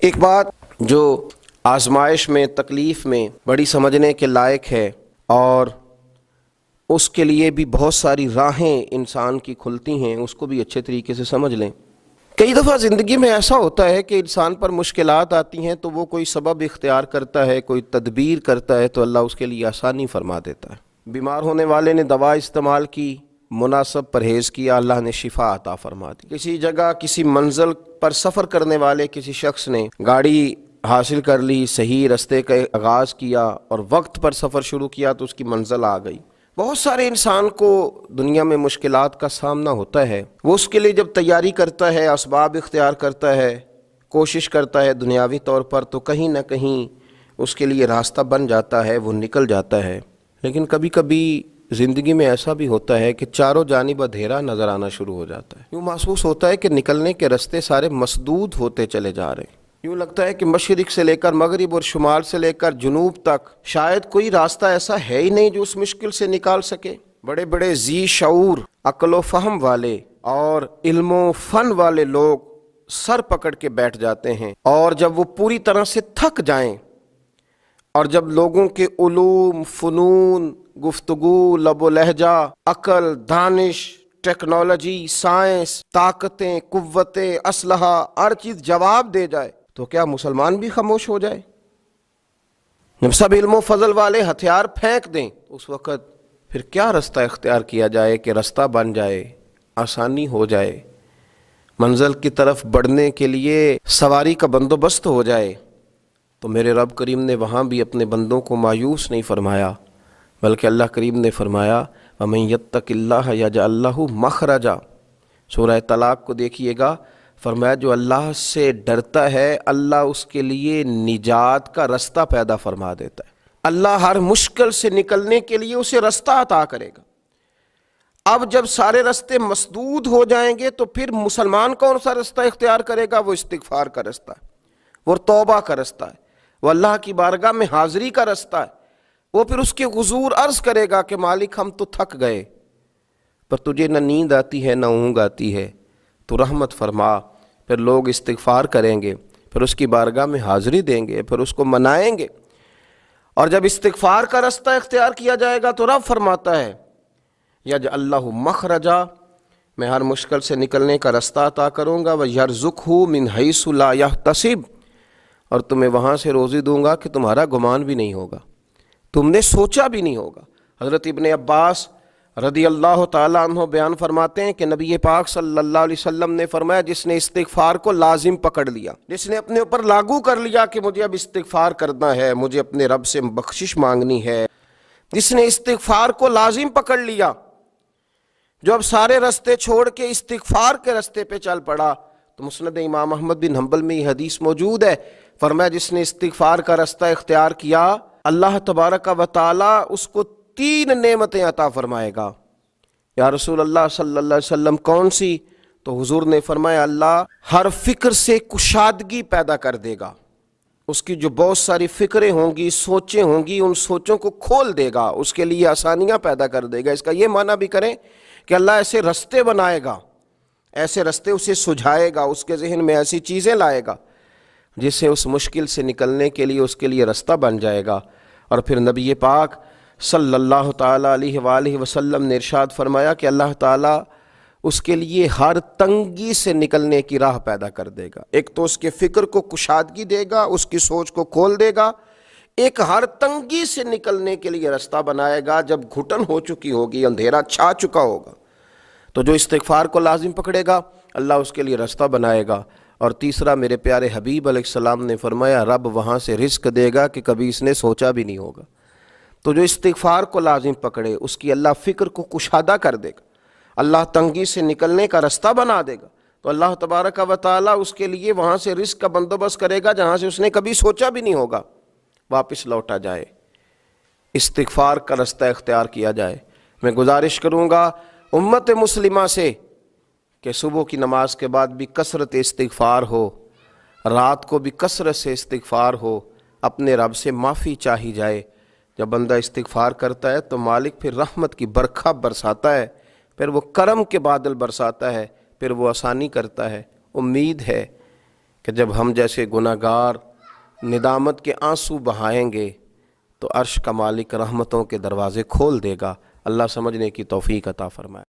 ایک بات جو آزمائش میں، تکلیف میں بڑی سمجھنے کے لائق ہے، اور اس کے لیے بھی بہت ساری راہیں انسان کی کھلتی ہیں، اس کو بھی اچھے طریقے سے سمجھ لیں۔ کئی دفعہ زندگی میں ایسا ہوتا ہے کہ انسان پر مشکلات آتی ہیں تو وہ کوئی سبب اختیار کرتا ہے، کوئی تدبیر کرتا ہے تو اللہ اس کے لیے آسانی فرما دیتا ہے۔ بیمار ہونے والے نے دوا استعمال کی، مناسب پرہیز کیا، اللہ نے شفا عطا فرما دی۔ کسی جگہ کسی منزل پر سفر کرنے والے کسی شخص نے گاڑی حاصل کر لی، صحیح رستے کا آغاز کیا اور وقت پر سفر شروع کیا تو اس کی منزل آ گئی۔ بہت سارے انسان کو دنیا میں مشکلات کا سامنا ہوتا ہے، وہ اس کے لیے جب تیاری کرتا ہے، اسباب اختیار کرتا ہے، کوشش کرتا ہے دنیاوی طور پر، تو کہیں نہ کہیں اس کے لیے راستہ بن جاتا ہے، وہ نکل جاتا ہے۔ لیکن کبھی کبھی زندگی میں ایسا بھی ہوتا ہے کہ چاروں جانب اندھیرا نظر آنا شروع ہو جاتا ہے، یوں محسوس ہوتا ہے کہ نکلنے کے راستے سارے مسدود ہوتے چلے جا رہے ہیں، یوں لگتا ہے کہ مشرق سے لے کر مغرب اور شمال سے لے کر جنوب تک شاید کوئی راستہ ایسا ہے ہی نہیں جو اس مشکل سے نکال سکے۔ بڑے بڑے ذی شعور، عقل و فہم والے اور علم و فن والے لوگ سر پکڑ کے بیٹھ جاتے ہیں، اور جب وہ پوری طرح سے تھک جائیں اور جب لوگوں کے علوم، فنون، گفتگو، لب و لہجہ، عقل، دانش، ٹیکنالوجی، سائنس، طاقتیں، قوتیں، اسلحہ، ہر چیز جواب دے جائے تو کیا مسلمان بھی خاموش ہو جائے؟ جب سب علم و فضل والے ہتھیار پھینک دیں اس وقت پھر کیا رستہ اختیار کیا جائے کہ رستہ بن جائے، آسانی ہو جائے، منزل کی طرف بڑھنے کے لیے سواری کا بندوبست ہو جائے؟ تو میرے رب کریم نے وہاں بھی اپنے بندوں کو مایوس نہیں فرمایا، بلکہ اللہ کریم نے فرمایا وَمَن يَتَّقِ اللَّهَ يَجْعَل لَّهُ مَخْرَجًا۔ سورہ طلاق کو دیکھیے گا، فرمایا جو اللہ سے ڈرتا ہے اللہ اس کے لیے نجات کا رستہ پیدا فرما دیتا ہے، اللہ ہر مشکل سے نکلنے کے لیے اسے رستہ عطا کرے گا۔ اب جب سارے رستے مسدود ہو جائیں گے تو پھر مسلمان کون سا رستہ اختیار کرے گا؟ وہ استغفار کا رستہ ہے، وہ توبہ کا رستہ ہے، وہ اللہ کی بارگاہ میں حاضری کا رستہ ہے۔ وہ پھر اس کے حضور عرض کرے گا کہ مالک ہم تو تھک گئے، پر تجھے نہ نیند آتی ہے نہ اونگ آتی ہے، تو رحمت فرما۔ پھر لوگ استغفار کریں گے، پھر اس کی بارگاہ میں حاضری دیں گے، پھر اس کو منائیں گے، اور جب استغفار کا رستہ اختیار کیا جائے گا تو رب فرماتا ہے یجعل لہ مخرجا، میں ہر مشکل سے نکلنے کا رستہ عطا کروں گا، ویرزقہ من حیث لا یحتسب، اور تمہیں وہاں سے روزی دوں گا کہ تمہارا گمان بھی نہیں ہوگا، تم نے سوچا بھی نہیں ہوگا۔ حضرت ابن عباس رضی اللہ تعالیٰ عنہ بیان فرماتے ہیں کہ نبی پاک صلی اللہ علیہ وسلم نے فرمایا جس نے استغفار کو لازم پکڑ لیا، جس نے اپنے اوپر لاگو کر لیا کہ مجھے اب استغفار کرنا ہے، مجھے اپنے رب سے بخشش مانگنی ہے، جس نے استغفار کو لازم پکڑ لیا، جو اب سارے رستے چھوڑ کے استغفار کے رستے پہ چل پڑا، تو مسند امام احمد بن حنبل میں یہ حدیث موجود ہے، فرمایا جس نے استغفار کا رستہ اختیار کیا اللہ تبارک و تعالی اس کو 3 نعمتیں عطا فرمائے گا۔ یا رسول اللہ صلی اللہ علیہ وسلم کون سی؟ تو حضور نے فرمایا اللہ ہر فکر سے کشادگی پیدا کر دے گا، اس کی جو بہت ساری فکریں ہوں گی، سوچیں ہوں گی، ان سوچوں کو کھول دے گا، اس کے لیے آسانیاں پیدا کر دے گا۔ اس کا یہ معنی بھی کریں کہ اللہ ایسے رستے بنائے گا، ایسے رستے اسے سجھائے گا، اس کے ذہن میں ایسی چیزیں لائے گا جس سے اس مشکل سے نکلنے کے لیے اس کے لیے رستہ بن جائے گا۔ اور پھر نبی پاک صلی اللہ تعالیٰ علیہ وآلہ وسلم نے ارشاد فرمایا کہ اللہ تعالیٰ اس کے لیے ہر تنگی سے نکلنے کی راہ پیدا کر دے گا۔ ایک تو اس کے فکر کو کشادگی دے گا، اس کی سوچ کو کھول دے گا، ایک ہر تنگی سے نکلنے کے لیے رستہ بنائے گا۔ جب گھٹن ہو چکی ہوگی، اندھیرا چھا چکا ہوگا، تو جو استغفار کو لازم پکڑے گا اللہ اس کے لیے رستہ بنائے گا۔ اور تیسرا میرے پیارے حبیب علیہ السلام نے فرمایا رب وہاں سے رزق دے گا کہ کبھی اس نے سوچا بھی نہیں ہوگا۔ تو جو استغفار کو لازم پکڑے اس کی اللہ فکر کو کشادہ کر دے گا، اللہ تنگی سے نکلنے کا رستہ بنا دے گا، تو اللہ تبارک و تعالیٰ اس کے لیے وہاں سے رزق کا بندوبست کرے گا جہاں سے اس نے کبھی سوچا بھی نہیں ہوگا، واپس لوٹا جائے، استغفار کا رستہ اختیار کیا جائے۔ میں گزارش کروں گا امت مسلمہ سے کہ صبح کی نماز کے بعد بھی کثرت استغفار ہو، رات کو بھی کثرت سے استغفار ہو، اپنے رب سے معافی چاہی جائے۔ جب بندہ استغفار کرتا ہے تو مالک پھر رحمت کی برکھا برساتا ہے، پھر وہ کرم کے بادل برساتا ہے، پھر وہ آسانی کرتا ہے۔ امید ہے کہ کہ جب ہم جیسے گناہگار ندامت کے آنسو بہائیں گے تو عرش کا مالک رحمتوں کے دروازے کھول دے گا۔ اللہ سمجھنے کی توفیق عطا فرمائے۔